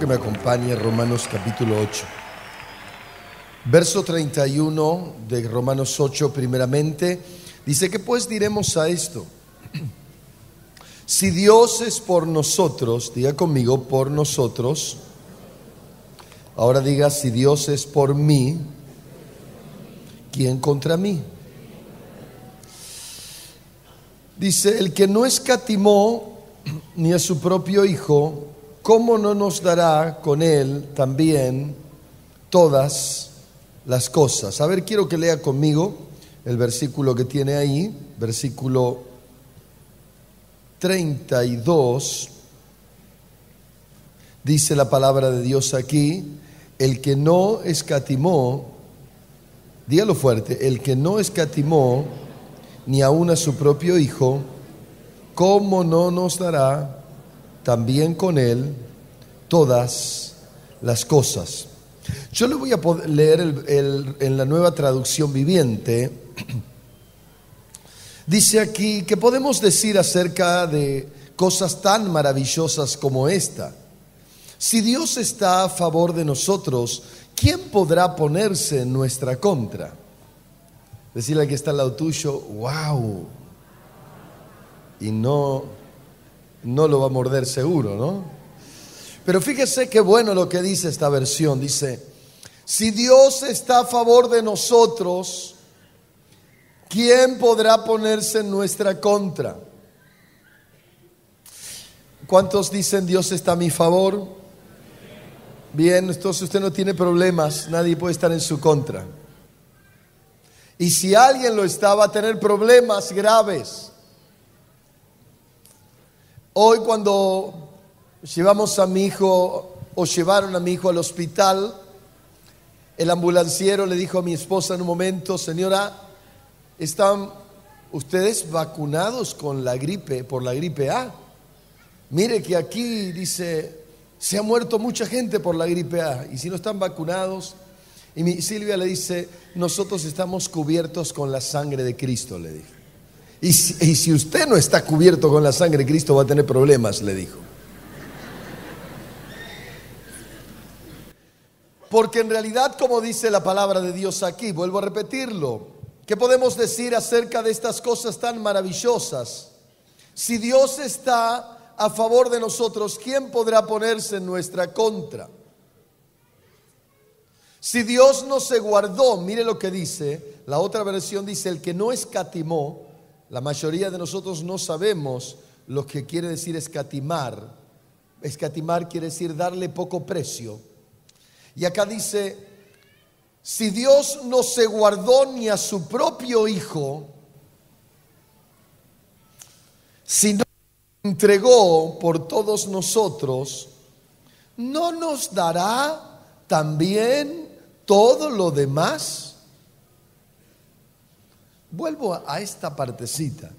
que me acompañe Romanos capítulo 8. Verso 31 de Romanos 8 primeramente. Dice: ¿qué pues diremos a esto? Si Dios es por nosotros, diga conmigo, por nosotros. Ahora diga: si Dios es por mí, ¿quién contra mí? Dice: el que no escatimó ni a su propio Hijo, ¿cómo no nos dará con Él también todas las cosas? A ver, quiero que lea conmigo el versículo que tiene ahí, versículo 32. Dice la palabra de Dios aquí: el que no escatimó, dígalo fuerte, el que no escatimó ni aun a su propio Hijo, ¿cómo no nos dará también con Él todas las cosas? Yo le voy a leer en la Nueva Traducción Viviente. Dice aquí que podemos decir acerca de cosas tan maravillosas como esta: si Dios está a favor de nosotros, ¿quién podrá ponerse en nuestra contra? Decirle al que está al lado tuyo: wow. Y no lo va a morder seguro, ¿no? Pero fíjese qué bueno lo que dice esta versión. Dice: si Dios está a favor de nosotros, ¿quién podrá ponerse en nuestra contra? ¿Cuántos dicen: Dios está a mi favor? Bien, entonces usted no tiene problemas, nadie puede estar en su contra. Y si alguien lo está, va a tener problemas graves. Hoy, cuando llevamos a mi hijo, o llevaron a mi hijo al hospital, el ambulanciero le dijo a mi esposa en un momento: señora, ¿están ustedes vacunados con la gripe, por la gripe A? Mire que aquí, dice, se ha muerto mucha gente por la gripe A, y si no están vacunados. Y Silvia le dice: nosotros estamos cubiertos con la sangre de Cristo, le dijo. Y si usted no está cubierto con la sangre de Cristo, va a tener problemas, le dijo. Porque en realidad, como dice la palabra de Dios aquí, vuelvo a repetirlo, ¿qué podemos decir acerca de estas cosas tan maravillosas? Si Dios está a favor de nosotros, ¿quién podrá ponerse en nuestra contra? Si Dios no se guardó, mire lo que dice, la otra versión dice: el que no escatimó. La mayoría de nosotros no sabemos lo que quiere decir escatimar. Escatimar quiere decir darle poco precio. Y acá dice: si Dios no se guardó ni a su propio Hijo, sino que entregó por todos nosotros, ¿no nos dará también todo lo demás? Vuelvo a esta partecita.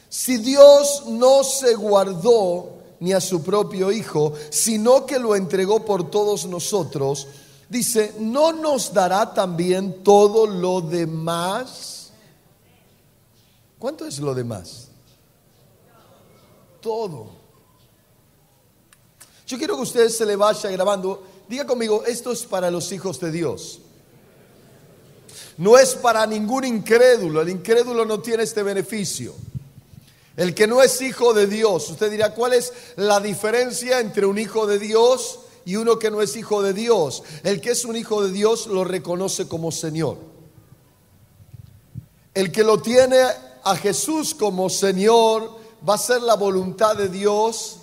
Si Dios no se guardó ni a su propio Hijo, sino que lo entregó por todos nosotros, dice, ¿no nos dará también todo lo demás? ¿Cuánto es lo demás? Todo. Yo quiero que usted se le vaya grabando. Diga conmigo: esto es para los hijos de Dios. No es para ningún incrédulo. El incrédulo no tiene este beneficio. El que no es hijo de Dios. Usted dirá: ¿cuál es la diferencia entre un hijo de Dios y uno que no es hijo de Dios? El que es un hijo de Dios lo reconoce como Señor. El que lo tiene a Jesús como Señor va a hacer la voluntad de Dios,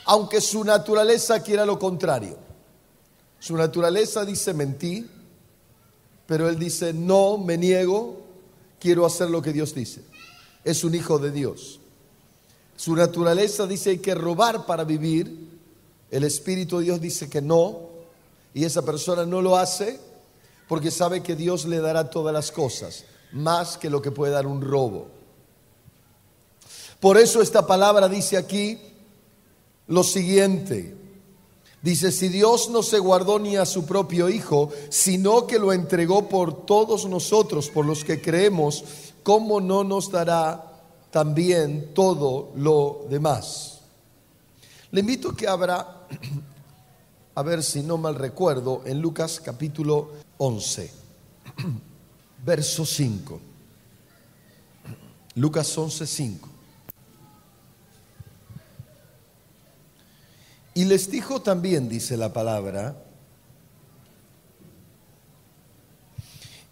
aunque su naturaleza quiera lo contrario. Su naturaleza dice: mentí. Pero él dice: no, me niego, quiero hacer lo que Dios dice. Es un hijo de Dios. Su naturaleza dice: hay que robar para vivir. El Espíritu de Dios dice que no. Y esa persona no lo hace porque sabe que Dios le dará todas las cosas, más que lo que puede dar un robo. Por eso esta palabra dice aquí lo siguiente. Dice: si Dios no se guardó ni a su propio Hijo, sino que lo entregó por todos nosotros, por los que creemos, ¿cómo no nos dará también todo lo demás? Le invito a que abra a ver si no mal recuerdo, en Lucas capítulo 11, verso 5. Lucas 11, 5. Y les dijo también, dice la palabra,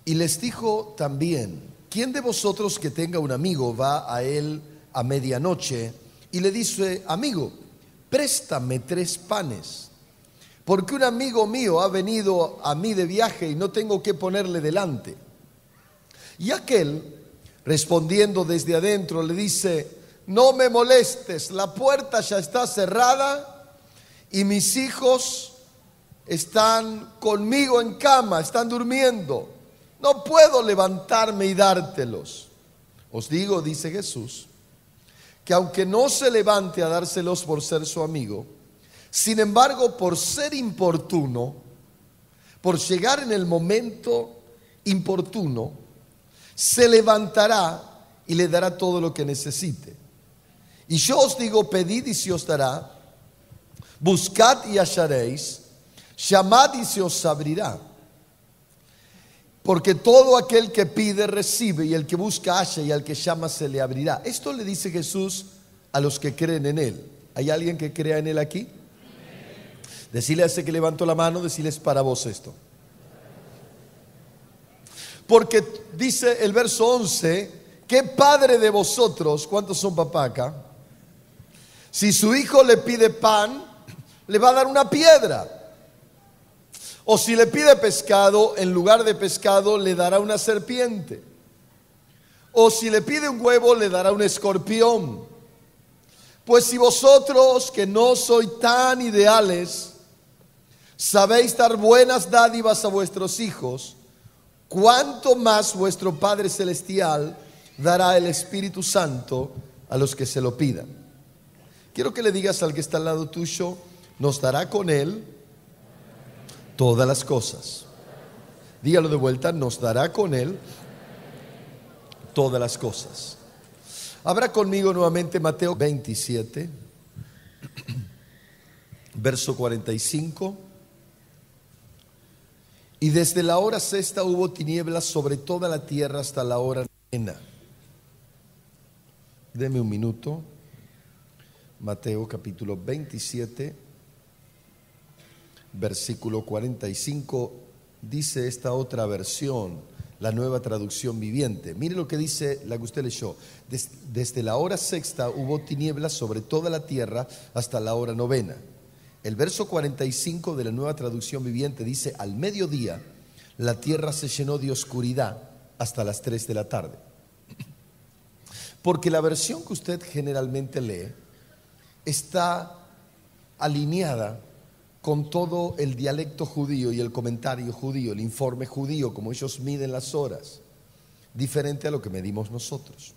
y les dijo también, ¿quién de vosotros que tenga un amigo va a él a medianoche y le dice, amigo, préstame 3 panes, porque un amigo mío ha venido a mí de viaje y no tengo qué ponerle delante? Y aquel, respondiendo desde adentro, le dice, no me molestes, la puerta ya está cerrada y mis hijos están conmigo en cama, están durmiendo. No puedo levantarme y dártelos. Os digo, dice Jesús, que aunque no se levante a dárselos por ser su amigo, sin embargo, por ser importuno, por llegar en el momento importuno, se levantará y le dará todo lo que necesite. Y yo os digo, pedid y se os dará, buscad y hallaréis, llamad y se os abrirá. Porque todo aquel que pide recibe, y el que busca halla, y al que llama se le abrirá. Esto le dice Jesús a los que creen en Él. ¿Hay alguien que crea en Él aquí? Decirle a ese que levantó la mano, decirles para vos esto. Porque dice el verso 11, ¿qué padre de vosotros, cuántos son papá acá? Si su hijo le pide pan, le va a dar una piedra. O si le pide pescado, en lugar de pescado le dará una serpiente. O si le pide un huevo, le dará un escorpión. Pues si vosotros, que no sois tan ideales, sabéis dar buenas dádivas a vuestros hijos, ¿cuánto más vuestro Padre Celestial dará el Espíritu Santo a los que se lo pidan? Quiero que le digas al que está al lado tuyo, nos dará con Él todas las cosas. Dígalo de vuelta, nos dará con Él todas las cosas. Abra conmigo nuevamente Mateo 27, verso 45. Y desde la hora sexta hubo tinieblas sobre toda la tierra hasta la hora novena. Deme un minuto. Mateo capítulo 27, versículo 45, dice esta otra versión, la Nueva Traducción Viviente. Mire lo que dice la que usted leyó. Desde la hora sexta hubo tinieblas sobre toda la tierra hasta la hora novena. El verso 45 de la Nueva Traducción Viviente dice, al mediodía la tierra se llenó de oscuridad hasta las 3 de la tarde. Porque la versión que usted generalmente lee está alineada con todo el dialecto judío y el comentario judío, el informe judío, como ellos miden las horas, diferente a lo que medimos nosotros.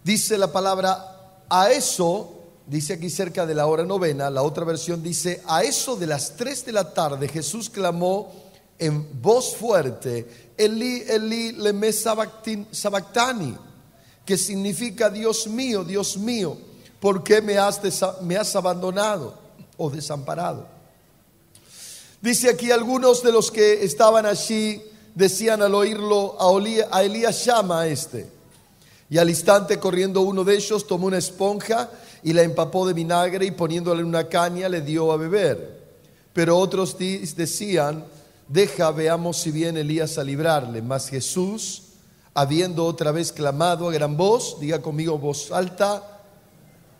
Dice la palabra, a eso, dice aquí cerca de la hora novena, la otra versión dice, a eso de las 3 de la tarde Jesús clamó en voz fuerte, Eli, Eli, leme sabactani, que significa Dios mío, ¿por qué me has abandonado o desamparado? Dice aquí, algunos de los que estaban allí decían al oírlo, a Elías llama a este. Y al instante, corriendo uno de ellos, tomó una esponja y la empapó de vinagre y poniéndole en una caña le dio a beber. Pero otros decían, deja, veamos si viene Elías a librarle. Mas Jesús, habiendo otra vez clamado a gran voz, diga conmigo voz alta,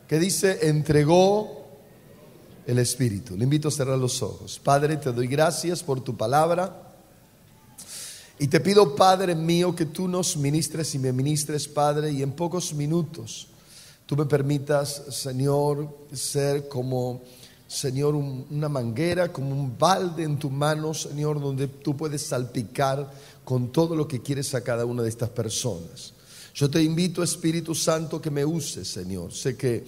que dice, entregó el Espíritu. Le invito a cerrar los ojos. Padre, te doy gracias por tu palabra. Y te pido, Padre mío, que tú nos ministres y me ministres, Padre, y en pocos minutos tú me permitas, Señor, ser como, Señor, una manguera, como un balde en tu mano, Señor, donde tú puedes salpicar con todo lo que quieres a cada una de estas personas. Yo te invito, Espíritu Santo, que me uses, Señor. Sé que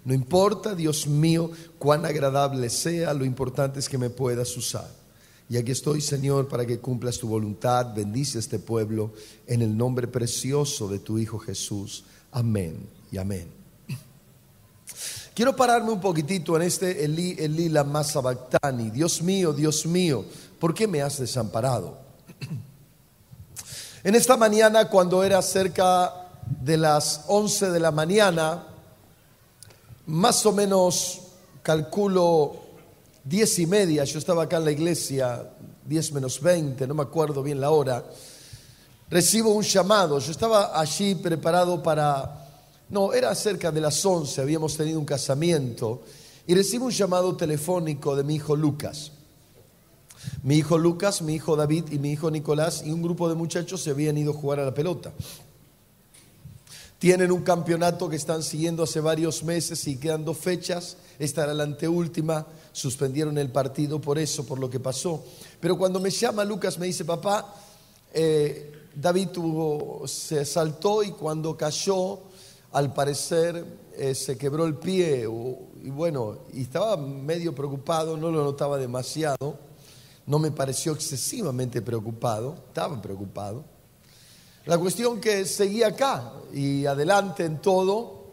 no importa, Dios mío, cuán agradable sea, lo importante es que me puedas usar. Y aquí estoy, Señor, para que cumplas tu voluntad. Bendice este pueblo en el nombre precioso de tu Hijo Jesús. Amén y amén. Quiero pararme un poquitito en este Elí, Elí lama sabactani. Dios mío, ¿por qué me has desamparado? En esta mañana, cuando era cerca de las 11 de la mañana, más o menos calculo 10:30, yo estaba acá en la iglesia, 10 menos 20, no me acuerdo bien la hora, recibo un llamado. Yo estaba allí preparado era cerca de las 11, habíamos tenido un casamiento, y recibo un llamado telefónico de mi hijo Lucas. Mi hijo Lucas, mi hijo David y mi hijo Nicolás y un grupo de muchachos se habían ido a jugar a la pelota. Tienen un campeonato que están siguiendo hace varios meses y quedan 2 fechas. Esta era la anteúltima. Suspendieron el partido por lo que pasó. Pero cuando me llama Lucas me dice: papá, David se saltó y cuando cayó, al parecer se quebró el pie. Y estaba medio preocupado, no lo notaba demasiado. No me pareció excesivamente preocupado, estaba preocupado. La cuestión que seguí acá y adelante en todo,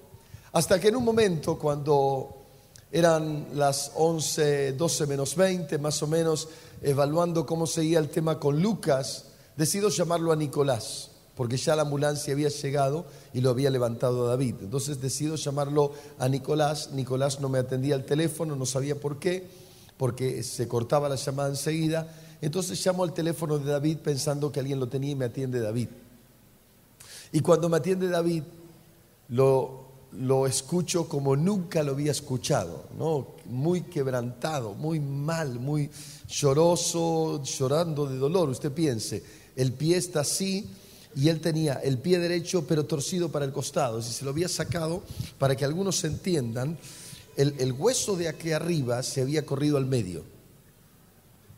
hasta que en un momento, cuando eran las 11, 12 menos 20, más o menos, evaluando cómo seguía el tema con Lucas, decido llamarlo a Nicolás, porque ya la ambulancia había llegado y lo había levantado a David. Entonces decido llamarlo a Nicolás. Nicolás no me atendía el teléfono, no sabía por qué, porque se cortaba la llamada enseguida. Entonces llamo al teléfono de David pensando que alguien lo tenía y me atiende David. Y cuando me atiende David, lo escucho como nunca lo había escuchado, ¿no? Muy quebrantado, muy mal, muy lloroso, llorando de dolor. Usted piense, el pie está así y él tenía el pie derecho pero torcido para el costado. Si se lo había sacado, para que algunos entiendan, el hueso de aquí arriba se había corrido al medio.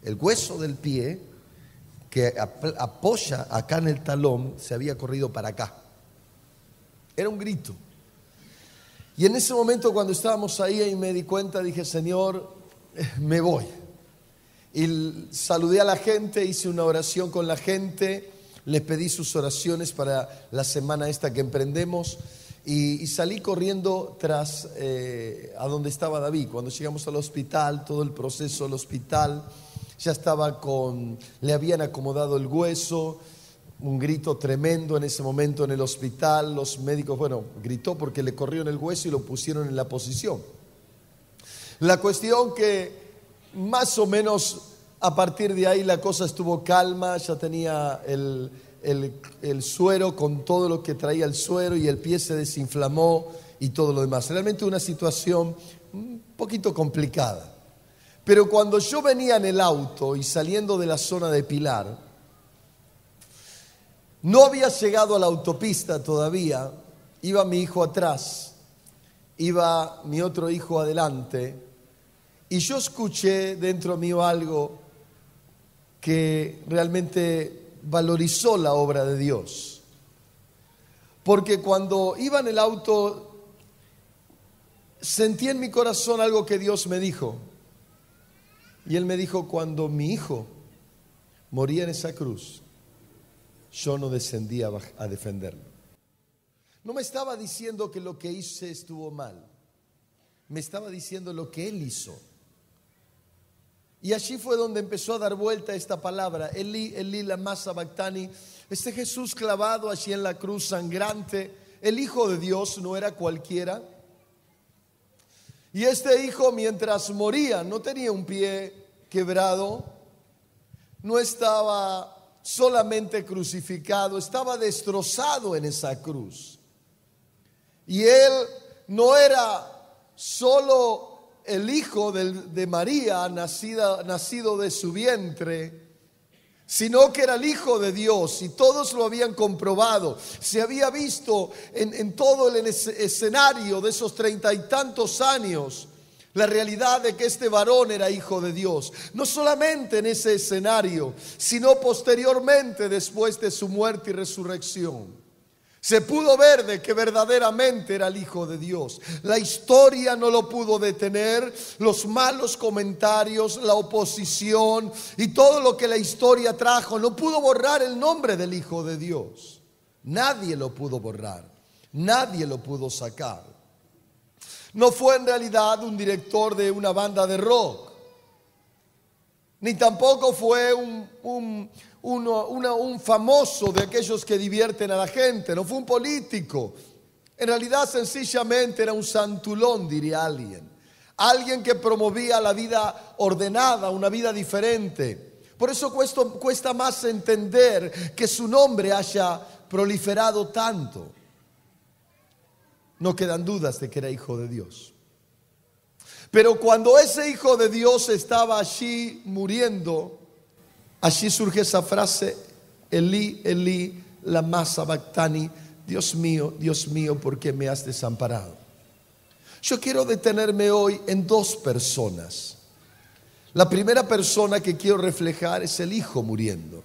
El hueso del pie que apoya acá en el talón se había corrido para acá. Era un grito. Y en ese momento, cuando estábamos ahí me di cuenta, dije: Señor, me voy. Y saludé a la gente, hice una oración con la gente, les pedí sus oraciones para la semana esta que emprendemos y salí corriendo tras a donde estaba David. Cuando llegamos al hospital, todo el proceso del hospital, ya estaba le habían acomodado el hueso, un grito tremendo en ese momento en el hospital. Los médicos, gritó porque le corrió en el hueso y lo pusieron en la posición. La cuestión que más o menos a partir de ahí la cosa estuvo calma, ya tenía el suero con todo lo que traía el suero y el pie se desinflamó y todo lo demás. Realmente una situación un poquito complicada. Pero cuando yo venía en el auto y saliendo de la zona de Pilar, no había llegado a la autopista todavía, iba mi hijo atrás, iba mi otro hijo adelante, y yo escuché dentro mío algo que realmente valorizó la obra de Dios. Porque cuando iba en el auto, sentí en mi corazón algo que Dios me dijo. Y Él me dijo: cuando mi hijo moría en esa cruz, yo no descendía a defenderlo. No me estaba diciendo que lo que hice estuvo mal, me estaba diciendo lo que Él hizo. Y allí fue donde empezó a dar vuelta esta palabra, Elí, Elí lama sabactani. Este Jesús clavado allí en la cruz sangrante, el Hijo de Dios, no era cualquiera. Y este hijo, mientras moría, no tenía un pie quebrado, no estaba solamente crucificado, estaba destrozado en esa cruz. Y él no era solo el hijo de María, nacido de su vientre, sino que era el Hijo de Dios, y todos lo habían comprobado. Se había visto en todo el escenario de esos 30 y tantos años la realidad de que este varón era hijo de Dios. No solamente en ese escenario, sino posteriormente, después de su muerte y resurrección. Se pudo ver de que verdaderamente era el Hijo de Dios. La historia no lo pudo detener, los malos comentarios, la oposición y todo lo que la historia trajo no pudo borrar el nombre del Hijo de Dios. Nadie lo pudo borrar, nadie lo pudo sacar. No fue en realidad un director de una banda de rock, ni tampoco fue un famoso de aquellos que divierten a la gente. No fue un político. En realidad sencillamente era un santulón, diría alguien. Alguien que promovía la vida ordenada, una vida diferente. Por eso cuesta más entender que su nombre haya proliferado tanto. No quedan dudas de que era hijo de Dios. Pero cuando ese hijo de Dios estaba allí muriendo, allí surge esa frase: Elí, Elí, lama sabactani, Dios mío, ¿por qué me has desamparado? Yo quiero detenerme hoy en dos personas. La primera persona que quiero reflejar es el hijo muriendo.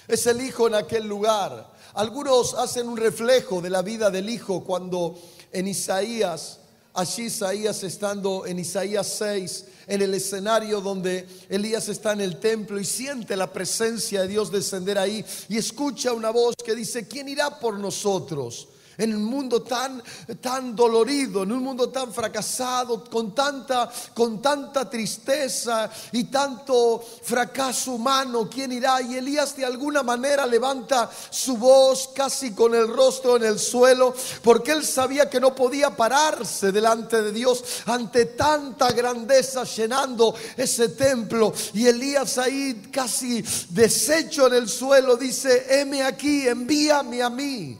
Es el hijo en aquel lugar. Algunos hacen un reflejo de la vida del hijo cuando en Isaías, allí Isaías estando en Isaías 6, en el escenario donde Elías está en el templo y siente la presencia de Dios descender ahí y escucha una voz que dice: ¿quién irá por nosotros? En un mundo tan dolorido, en un mundo tan fracasado, con tanta tristeza y tanto fracaso humano, ¿quién irá? Y Elías de alguna manera levanta su voz casi con el rostro en el suelo, porque él sabía que no podía pararse delante de Dios ante tanta grandeza llenando ese templo. Y Elías ahí casi deshecho en el suelo dice: heme aquí, envíame a mí.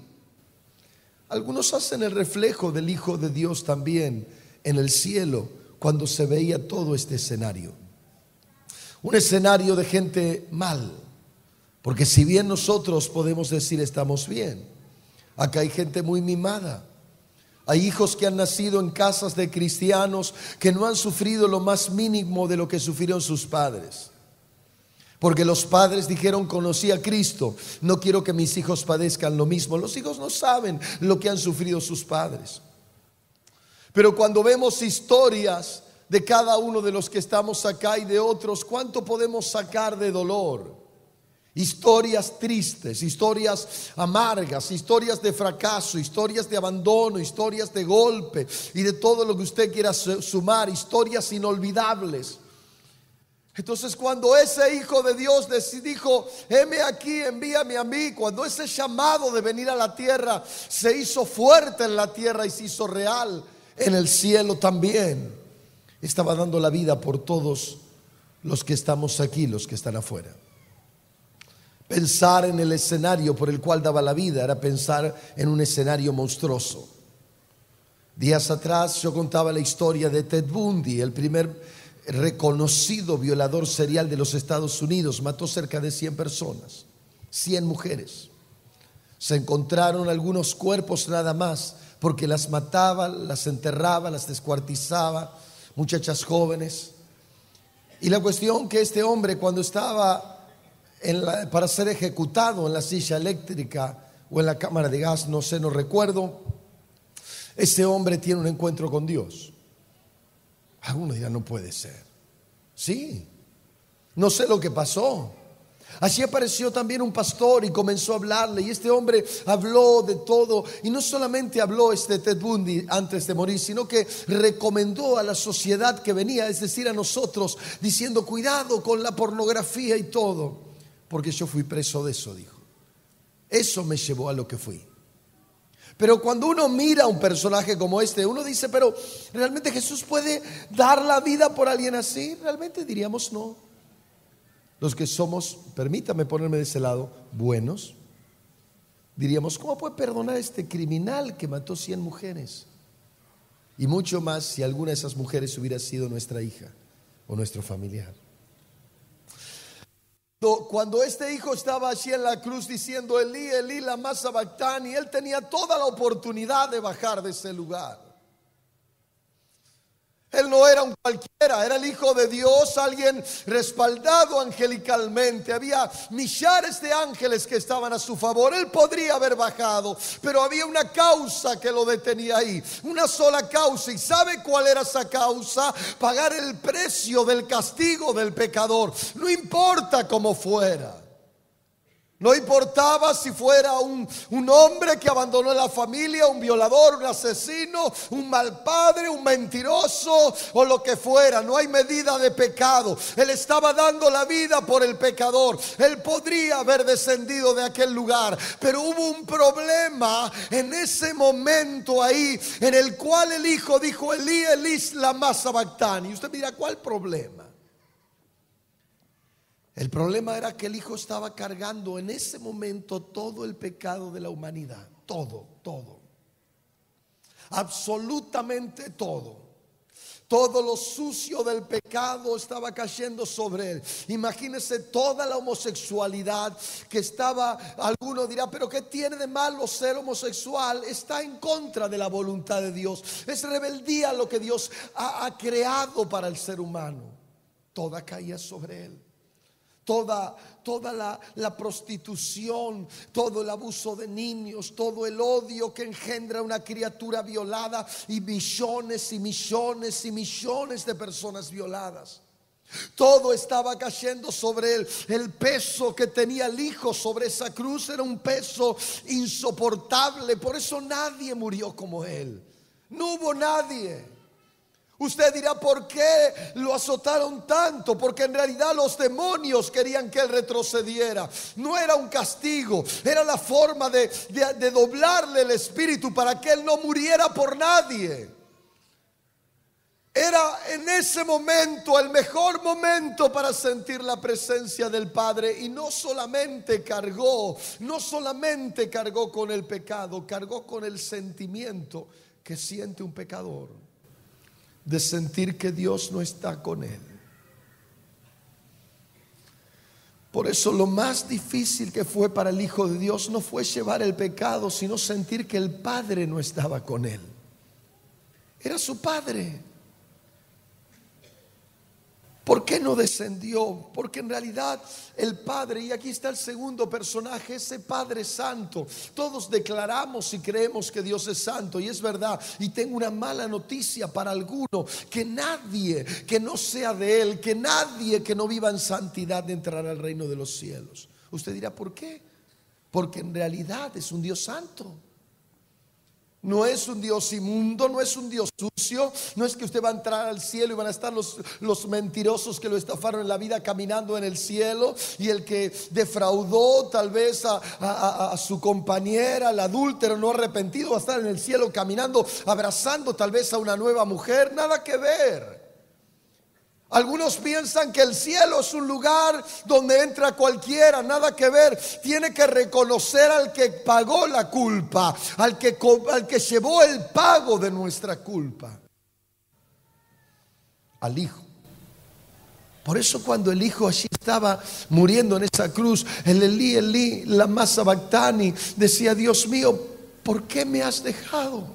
Algunos hacen el reflejo del Hijo de Dios también en el cielo cuando se veía todo este escenario. Un escenario de gente mal, porque si bien nosotros podemos decir estamos bien, acá hay gente muy mimada. Hay hijos que han nacido en casas de cristianos que no han sufrido lo más mínimo de lo que sufrieron sus padres. Porque los padres dijeron: conocí a Cristo, no quiero que mis hijos padezcan lo mismo. Los hijos no saben lo que han sufrido sus padres. Pero cuando vemos historias de cada uno de los que estamos acá y de otros, ¿cuánto podemos sacar de dolor? Historias tristes, historias amargas, historias de fracaso, historias de abandono, historias de golpe y de todo lo que usted quiera sumar, historias inolvidables. Entonces cuando ese hijo de Dios dijo: heme aquí, envíame a mí, cuando ese llamado de venir a la tierra se hizo fuerte en la tierra y se hizo real en el cielo también, estaba dando la vida por todos los que estamos aquí, los que están afuera. Pensar en el escenario por el cual daba la vida era pensar en un escenario monstruoso. Días atrás yo contaba la historia de Ted Bundy, el primer reconocido violador serial de los Estados Unidos. Mató cerca de 100 personas, 100 mujeres. Se encontraron algunos cuerpos nada más, porque las mataba, las enterraba, las descuartizaba, muchachas jóvenes. Y la cuestión que este hombre, cuando estaba para ser ejecutado en la silla eléctrica o en la cámara de gas, no sé, no recuerdo, ese hombre tiene un encuentro con Dios. Algunos dirán: no puede ser. Sí, no sé lo que pasó. Allí apareció también un pastor y comenzó a hablarle, y este hombre habló de todo. Y no solamente habló Ted Bundy antes de morir, sino que recomendó a la sociedad que venía, es decir, a nosotros, diciendo: cuidado con la pornografía y todo, porque yo fui preso de eso, dijo. Eso me llevó a lo que fui. Pero cuando uno mira a un personaje como este, uno dice: pero ¿realmente Jesús puede dar la vida por alguien así? Realmente diríamos no. Los que somos, permítame ponerme de ese lado, buenos, diríamos: ¿cómo puede perdonar a este criminal que mató 100 mujeres? Y mucho más si alguna de esas mujeres hubiera sido nuestra hija o nuestro familiar. Cuando este hijo estaba allí en la cruz diciendo: Elí, Elí, lama sabactani, él tenía toda la oportunidad de bajar de ese lugar. Él no era un cualquiera, era el Hijo de Dios, alguien respaldado angelicalmente. Había millares de ángeles que estaban a su favor. Él podría haber bajado, pero había una causa que lo detenía ahí. Una sola causa. ¿Y sabe cuál era esa causa? Pagar el precio del castigo del pecador. No importa cómo fuera. No importaba si fuera un hombre que abandonó la familia, un violador, un asesino, un mal padre, un mentiroso o lo que fuera. No hay medida de pecado. Él estaba dando la vida por el pecador. Él podría haber descendido de aquel lugar, pero hubo un problema en ese momento ahí, en el cual el hijo dijo: Elí, Elí, lama sabactani. Y usted dirá, ¿cuál problema? El problema era que el hijo estaba cargando en ese momento todo el pecado de la humanidad. Todo. Absolutamente todo. Todo lo sucio del pecado estaba cayendo sobre él. Imagínese toda la homosexualidad que estaba. Alguno dirá, pero ¿qué tiene de malo ser homosexual? Está en contra de la voluntad de Dios. Es rebeldía a lo que Dios ha creado para el ser humano. Toda caía sobre él. Toda la prostitución, todo el abuso de niños, todo el odio que engendra una criatura violada y millones y millones y millones de personas violadas. Todo estaba cayendo sobre él. El peso que tenía el hijo sobre esa cruz era un peso insoportable. Por eso nadie murió como él. No hubo nadie. Usted dirá, ¿por qué lo azotaron tanto? Porque en realidad los demonios querían que él retrocediera. No era un castigo, era la forma de doblarle el espíritu para que él no muriera por nadie. Era en ese momento el mejor momento para sentir la presencia del Padre. Y no solamente cargó con el pecado, cargó con el sentimiento que siente un pecador, de sentir que Dios no está con él. Por eso lo más difícil que fue para el Hijo de Dios no fue llevar el pecado, sino sentir que el Padre no estaba con él. Era su Padre. ¿Por qué no descendió? Porque en realidad el Padre, y aquí está el segundo personaje, ese Padre Santo. Todos declaramos y creemos que Dios es santo, y es verdad. Y tengo una mala noticia para alguno: que nadie que no sea de Él, que nadie que no viva en santidad entrará al reino de los cielos. Usted dirá, ¿por qué? Porque en realidad es un Dios santo. No es un Dios inmundo, no es un Dios sucio. No es que usted va a entrar al cielo y van a estar los mentirosos que lo estafaron en la vida caminando en el cielo, y el que defraudó tal vez a su compañera, el adúltero no arrepentido, va a estar en el cielo caminando, abrazando tal vez a una nueva mujer. Nada que ver. Algunos piensan que el cielo es un lugar donde entra cualquiera. Nada que ver. Tiene que reconocer al que pagó la culpa, al que llevó el pago de nuestra culpa, al Hijo. Por eso cuando el Hijo allí estaba muriendo en esa cruz, el Elí, Elí, lama sabactani, decía: Dios mío, ¿por qué me has dejado?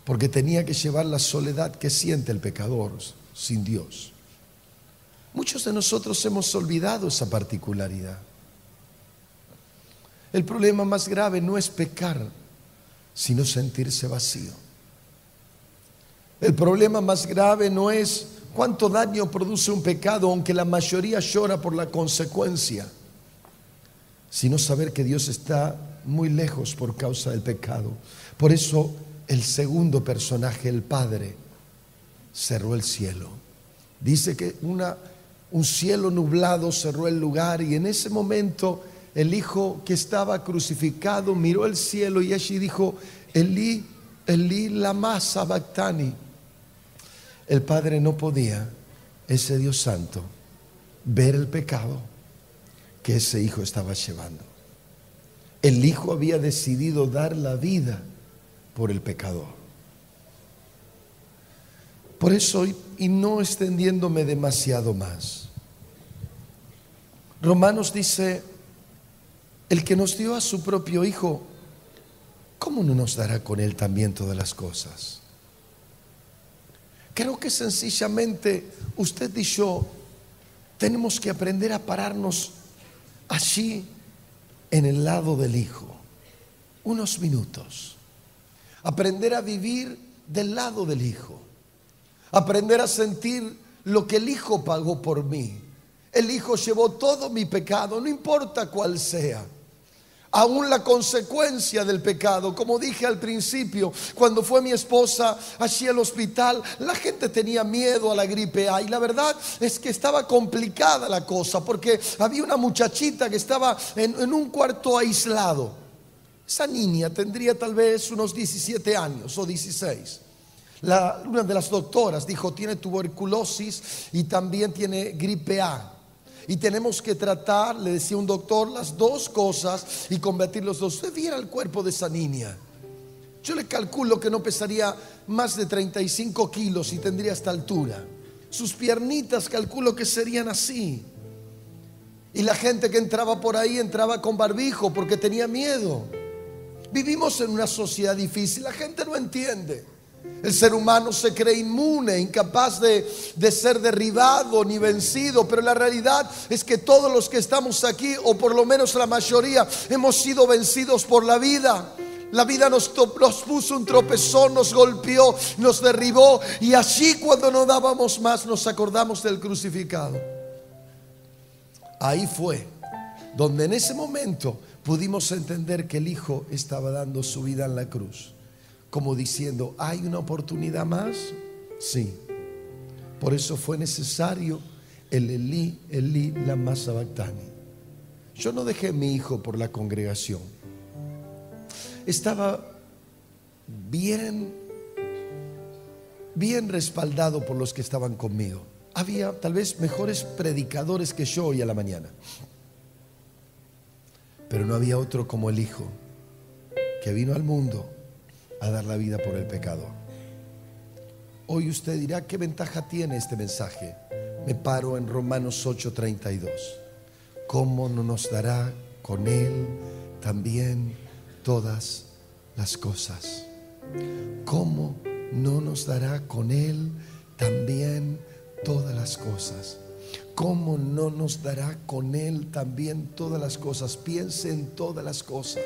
Porque tenía que llevar la soledad que siente el pecador sin Dios. Muchos de nosotros hemos olvidado esa particularidad. El problema más grave no es pecar, sino sentirse vacío. El problema más grave no es cuánto daño produce un pecado, aunque la mayoría llora por la consecuencia, sino saber que Dios está muy lejos por causa del pecado. Por eso el segundo personaje, el Padre, cerró el cielo. Dice que un cielo nublado cerró el lugar, y en ese momento el Hijo que estaba crucificado miró el cielo y allí dijo: Elí, Elí, lama sabactani. El Padre no podía, ese Dios santo, ver el pecado que ese Hijo estaba llevando. El Hijo había decidido dar la vida por el pecador. Por eso, y no extendiéndome demasiado más, Romanos dice: el que nos dio a su propio Hijo, ¿cómo no nos dará con Él también todas las cosas? Creo que sencillamente usted y yo tenemos que aprender a pararnos allí en el lado del Hijo unos minutos, aprender a vivir del lado del Hijo, aprender a sentir lo que el Hijo pagó por mí. el Hijo llevó todo mi pecado, no importa cuál sea. Aún la consecuencia del pecado. Como dije al principio, cuando fue mi esposa allí al hospital, la gente tenía miedo a la gripe A. Y la verdad es que estaba complicada la cosa, porque había una muchachita que estaba en un cuarto aislado. Esa niña tendría tal vez unos 17 años o 16. Una de las doctoras dijo: tiene tuberculosis y también tiene gripe A. Y tenemos que tratar, le decía un doctor, las dos cosas y combatir los dos. Usted viera el cuerpo de esa niña. Yo le calculo que no pesaría más de 35 kilos y tendría esta altura. Sus piernitas calculo que serían así. Y la gente que entraba por ahí entraba con barbijo porque tenía miedo. Vivimos en una sociedad difícil, la gente no entiende. El ser humano se cree inmune, incapaz de ser derribado ni vencido, pero la realidad es que todos los que estamos aquí, o por lo menos la mayoría, hemos sido vencidos por la vida. La vida nos puso un tropezón, nos golpeó, nos derribó, y allí, cuando no dábamos más, nos acordamos del crucificado. Ahí fue donde en ese momento pudimos entender que el Hijo estaba dando su vida en la cruz, como diciendo: ¿hay una oportunidad más? Sí. Por eso fue necesario el Elí, Elí, lama sabactani. Yo no dejé a mi hijo por la congregación. Estaba bien respaldado por los que estaban conmigo. Había tal vez mejores predicadores que yo hoy a la mañana, pero no había otro como el Hijo, que vino al mundo a dar la vida por el pecador. Hoy usted dirá: ¿qué ventaja tiene este mensaje? Me paro en Romanos 8:32. ¿Cómo no nos dará con Él también todas las cosas? ¿Cómo no nos dará con Él también todas las cosas? ¿Cómo no nos dará con Él también todas las cosas? Piense en todas las cosas.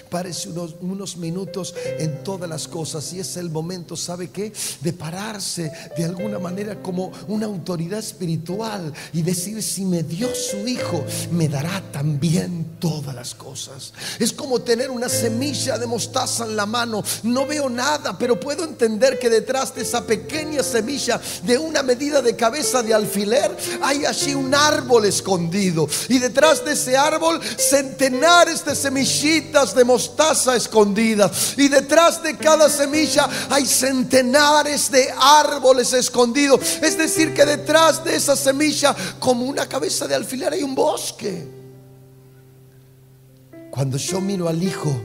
Párese unos minutos en todas las cosas. Y es el momento, ¿sabe qué? De pararse de alguna manera como una autoridad espiritual y decir: si me dio su Hijo, me dará también todas las cosas. Es como tener una semilla de mostaza en la mano. No veo nada, pero puedo entender que detrás de esa pequeña semilla, de una medida de cabeza de alfiler, hay allí un árbol escondido, y detrás de ese árbol centenares de semillitas de mostaza escondidas, y detrás de cada semilla hay centenares de árboles escondidos. Es decir, que detrás de esa semilla, como una cabeza de alfiler, hay un bosque. Cuando yo miro al Hijo,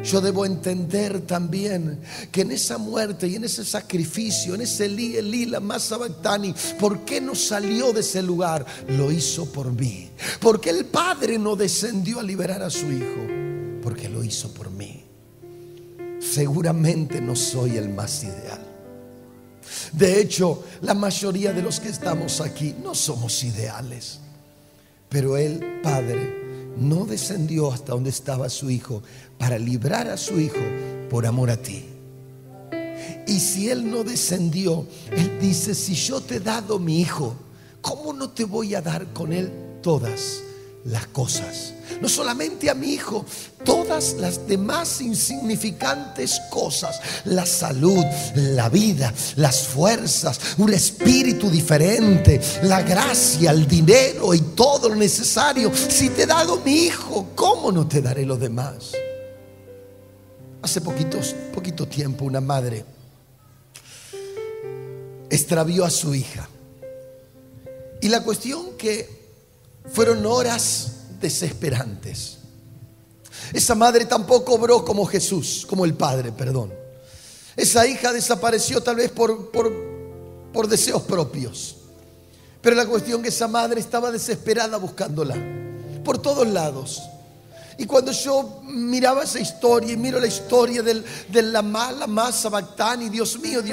yo debo entender también que en esa muerte y en ese sacrificio, en ese Elí, Elí, lama sabactani, ¿por qué no salió de ese lugar? Lo hizo por mí. Porque el Padre no descendió a liberar a su Hijo, porque lo hizo por mí. Seguramente no soy el más ideal. De hecho, la mayoría de los que estamos aquí no somos ideales. Pero el Padre no descendió hasta donde estaba su Hijo para librar a su Hijo por amor a ti. Y si Él no descendió, Él dice: si yo te he dado mi Hijo, ¿cómo no te voy a dar con Él todas las cosas? No solamente a mi Hijo, todas las demás insignificantes cosas: la salud, la vida, las fuerzas, un espíritu diferente, la gracia, el dinero y todo lo necesario. Si te he dado mi Hijo, ¿cómo no te daré lo demás? Hace poquito tiempo, una madre extravió a su hija, y la cuestión que fueron horas desesperantes. Esa madre tampoco obró como Jesús, como el Padre, perdón. Esa hija desapareció tal vez por deseos propios, pero la cuestión que esa madre estaba desesperada buscándola por todos lados. Y cuando yo miraba esa historia y miro la historia del lama sabactani, Dios mío,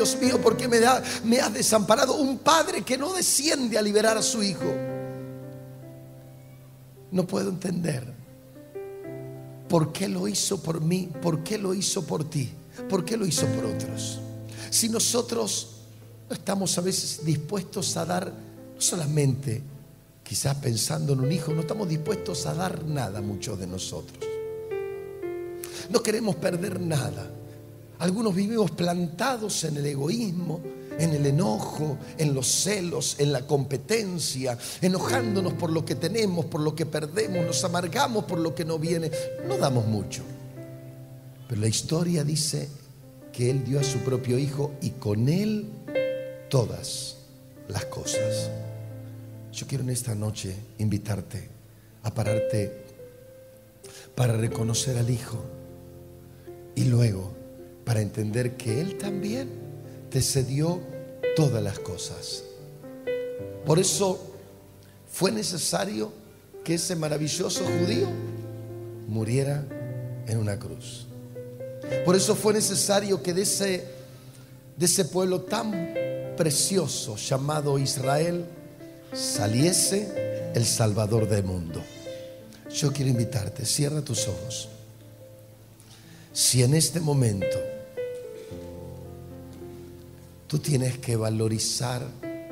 ¿por qué me has desamparado? Un padre que no desciende a liberar a su hijo. No puedo entender por qué lo hizo por mí, por qué lo hizo por ti, por qué lo hizo por otros. Si nosotros no estamos a veces dispuestos a dar, no solamente quizás pensando en un hijo, no estamos dispuestos a dar nada, muchos de nosotros. No queremos perder nada. Algunos vivimos plantados en el egoísmo, en el enojo, en los celos, en la competencia, enojándonos por lo que tenemos, por lo que perdemos, nos amargamos por lo que no viene. No damos mucho. Pero la historia dice que Él dio a su propio Hijo y con Él todas las cosas. Yo quiero en esta noche invitarte a pararte para reconocer al Hijo y luego para entender que Él también te cedió todas las cosas. Por eso fue necesario que ese maravilloso judío muriera en una cruz. Por eso fue necesario que de ese pueblo tan precioso llamado Israel saliese el Salvador del mundo. Yo quiero invitarte, cierra tus ojos. Si en este momento tú tienes que valorizar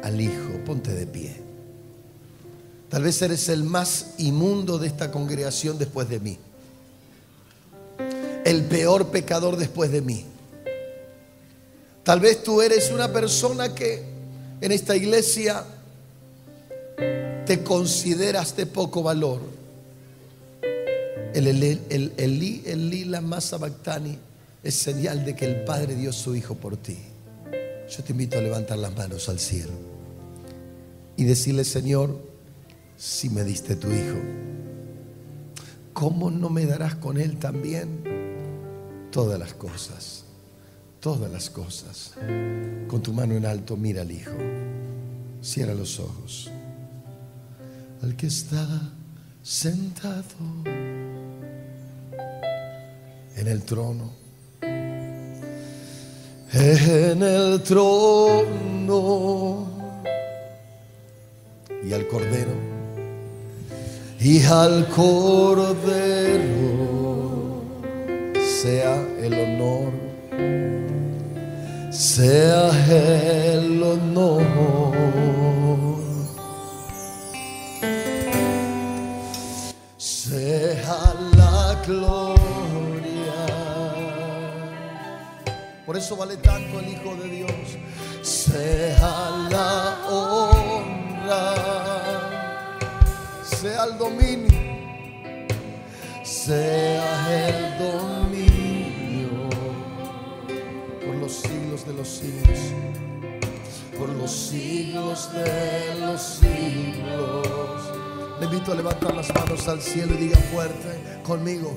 al Hijo, ponte de pie. Tal vez eres el más inmundo de esta congregación después de mí, el peor pecador después de mí. Tal vez tú eres una persona que en esta iglesia te consideras de poco valor. El lila más sabactani es señal de que el Padre dio a su Hijo por ti. Yo te invito a levantar las manos al cielo y decirle: Señor, si me diste tu Hijo, ¿cómo no me darás con Él también todas las cosas? Todas las cosas. Con tu mano en alto mira al Hijo. Cierra los ojos. Al que está sentado en el trono, en el trono, y al Cordero, y al Cordero sea el honor, sea el honor, sea la gloria. Por eso vale tanto el Hijo de Dios. Sea la honra, sea el dominio, sea el dominio por los siglos de los siglos, por los siglos de los siglos. Le invito a levantar las manos al cielo y diga fuerte conmigo: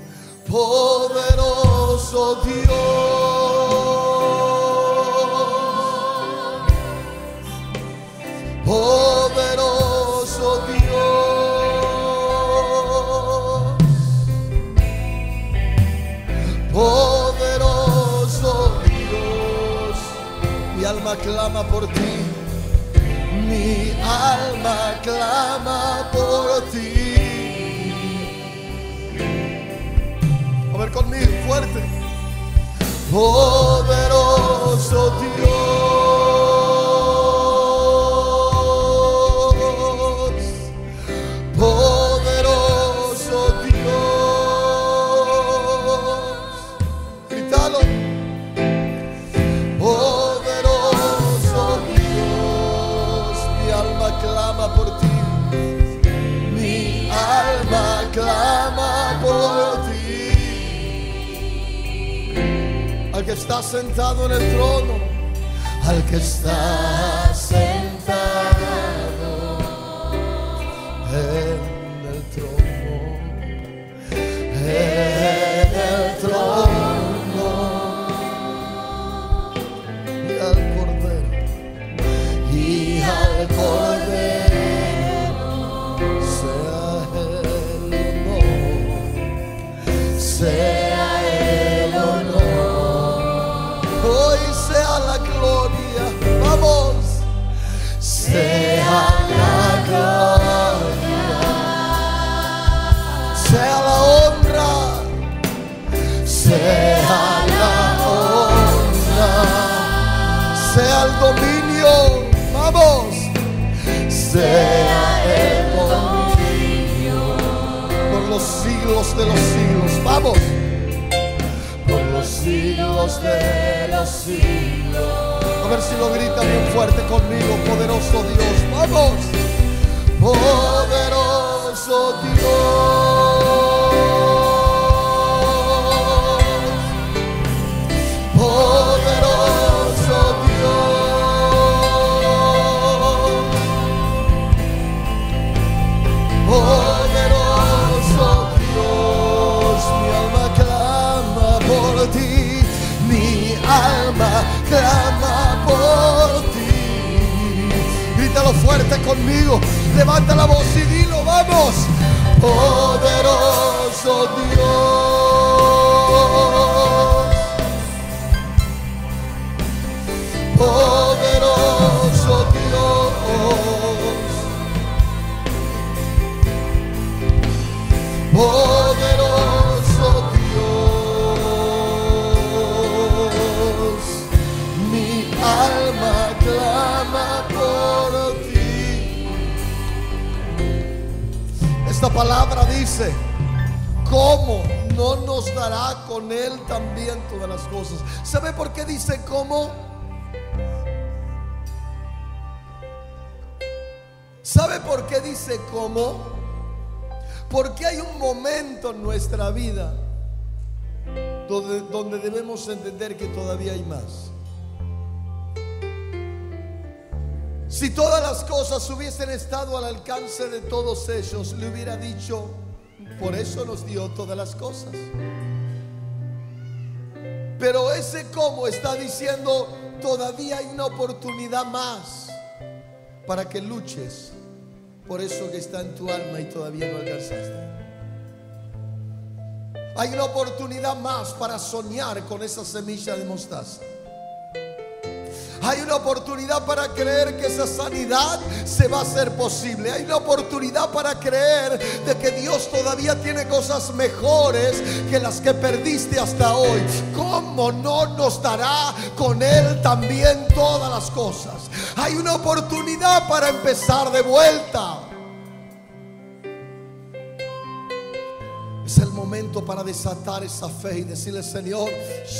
poderoso Dios, poderoso Dios, poderoso Dios. Mi alma clama por ti, mi alma clama por ti. A ver conmigo, fuerte. Poderoso Dios, poderoso Dios. Grítalo. Poderoso Dios, mi alma clama por ti, mi alma clama por ti. Al que está sentado en el trono, al que está sentado en el trono, en el trono, y al Cordero, y al Cordero, sea el honor, sea el honor, hoy sea la gloria, vamos, sea la gloria, sea la honra, sea la honra, sea el dominio, vamos, sea el honor. los siglos de los siglos. Vamos. Por los siglos de los siglos. A ver si lo grita bien fuerte conmigo. Poderoso Dios. Vamos. Poderoso Dios. Poderoso Dios. Poderoso Dios. Mi alma clama por ti. Mi alma clama por ti. Grítalo fuerte conmigo. Levanta la voz y dilo, vamos. Poderoso Dios. Poderoso Dios. Poderoso Dios. Mi alma clama por ti. Esta palabra dice: ¿cómo no nos dará con Él también todas las cosas? ¿Sabe por qué dice cómo? ¿Sabe por qué dice cómo? Porque hay un momento en nuestra vida donde debemos entender que todavía hay más. Si todas las cosas hubiesen estado al alcance de todos ellos, le hubiera dicho: por eso nos dio todas las cosas. Pero ese cómo está diciendo: todavía hay una oportunidad más para que luches por eso que está en tu alma y todavía no alcanzaste. Hay una oportunidad más para soñar con esa semilla de mostaza. Hay una oportunidad para creer que esa sanidad se va a hacer posible. Hay una oportunidad para creer de que Dios todavía tiene cosas mejores que las que perdiste hasta hoy. ¿Cómo no nos dará con Él también todas las cosas? Hay una oportunidad para empezar de vuelta. Es el momento para desatar esa fe y decirle: Señor,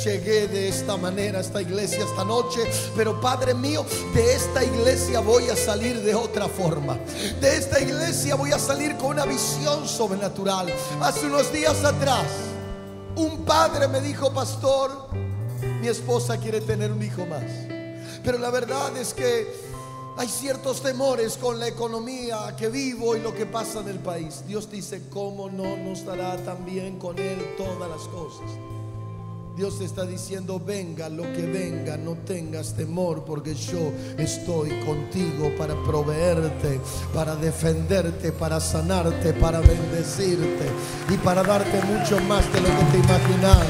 llegué de esta manera a esta iglesia esta noche, pero Padre mío, de esta iglesia voy a salir de otra forma. De esta iglesia voy a salir con una visión sobrenatural. Hace unos días atrás, un padre me dijo: pastor, mi esposa quiere tener un hijo más, pero la verdad es que hay ciertos temores con la economía que vivo y lo que pasa en el país. Dios dice: ¿cómo no nos dará también con Él todas las cosas? Dios te está diciendo: venga lo que venga, no tengas temor, porque yo estoy contigo para proveerte, para defenderte, para sanarte, para bendecirte y para darte mucho más de lo que te imaginas.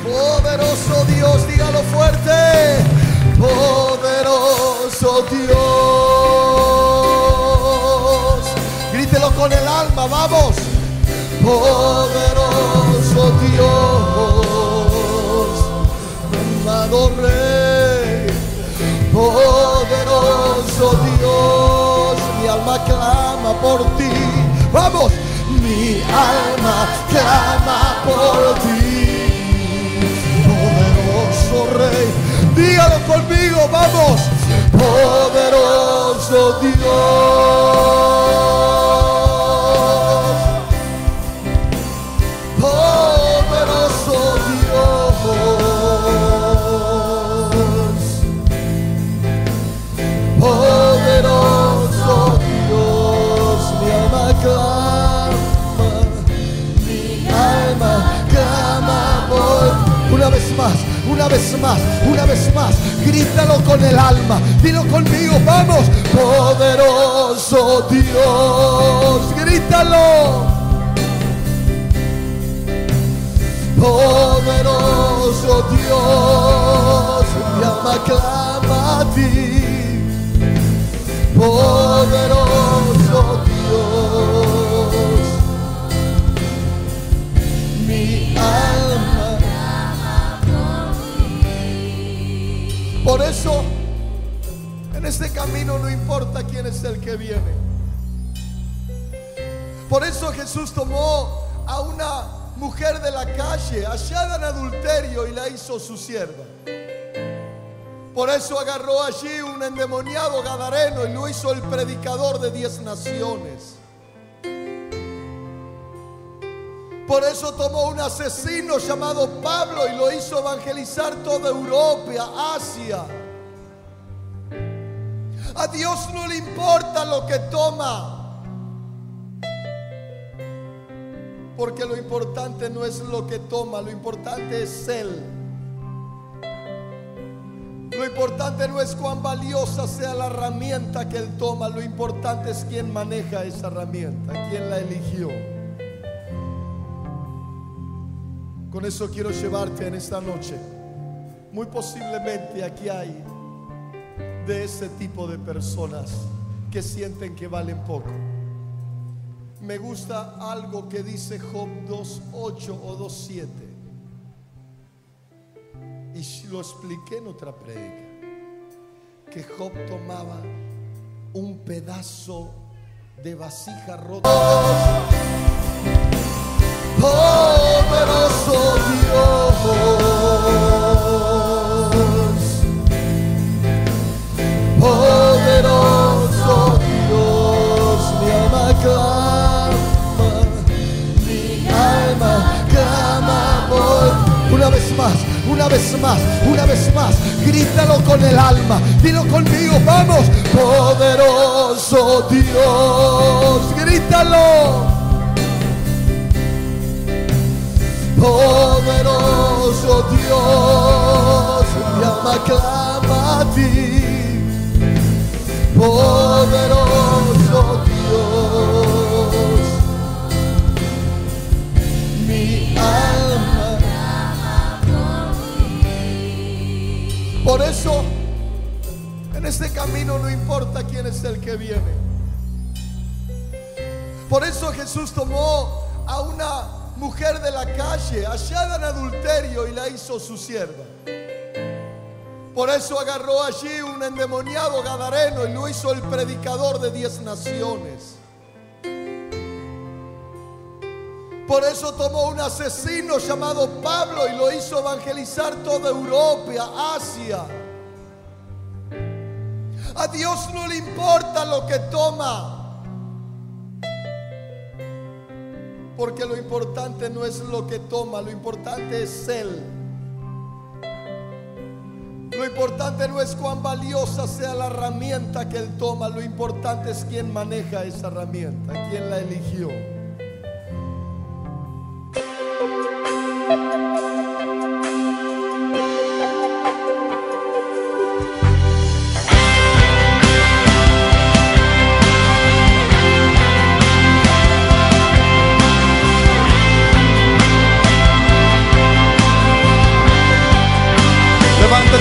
Poderoso Dios, dígalo fuerte. Poderoso Dios. Grítelo con el alma, vamos. Poderoso Dios, amado Rey. Poderoso Dios, mi alma clama por ti. Vamos. Mi alma clama por ti. Poderoso Rey. Dígalo conmigo, vamos. Poderoso Dios. Poderoso Dios. Poderoso Dios. Mi alma clama. Mi alma clama por. Una vez más. Una vez más, una vez más, grítalo con el alma, dilo conmigo, vamos. Poderoso Dios, grítalo. Poderoso Dios, mi alma clama a ti. Poderoso Dios, mi alma. Por eso, en este camino no importa quién es el que viene, Por eso Jesús tomó a una mujer de la calle, hallada en adulterio, y la hizo su sierva. Por eso agarró allí un endemoniado gadareno y lo hizo el predicador de 10 naciones. Por eso tomó un asesino llamado Pablo y lo hizo evangelizar toda Europa, Asia. A Dios no le importa lo que toma, porque lo importante no es lo que toma, lo importante es Él. Lo importante no es cuán valiosa sea la herramienta que Él toma, lo importante es quién maneja esa herramienta, quién la eligió. Con eso quiero llevarte en esta noche. Muy posiblemente aquí hay de ese tipo de personas que sienten que valen poco. Me gusta algo que dice Job 2:8 o 2:7. Y lo expliqué en otra prédica, que Job tomaba un pedazo de vasija rota. Poderoso Dios, poderoso Dios, mi alma clama, mi alma clama por. Una vez más, una vez más, una vez más, grítalo con el alma, dilo conmigo, vamos. Poderoso Dios, grítalo. Poderoso Dios, mi alma clama a ti. Poderoso Dios, mi alma clama por ti. Por eso, en este camino no importa quién es el que viene. Por eso Jesús tomó a una mujer de la calle, hallada en adulterio, y la hizo su sierva. Por eso agarró allí un endemoniado gadareno y lo hizo el predicador de 10 naciones. Por eso tomó un asesino llamado Pablo y lo hizo evangelizar toda Europa, Asia. A Dios no le importa lo que toma, porque lo importante no es lo que toma, lo importante es Él. Lo importante no es cuán valiosa sea la herramienta que Él toma, lo importante es quién maneja esa herramienta, quién la eligió. Levanta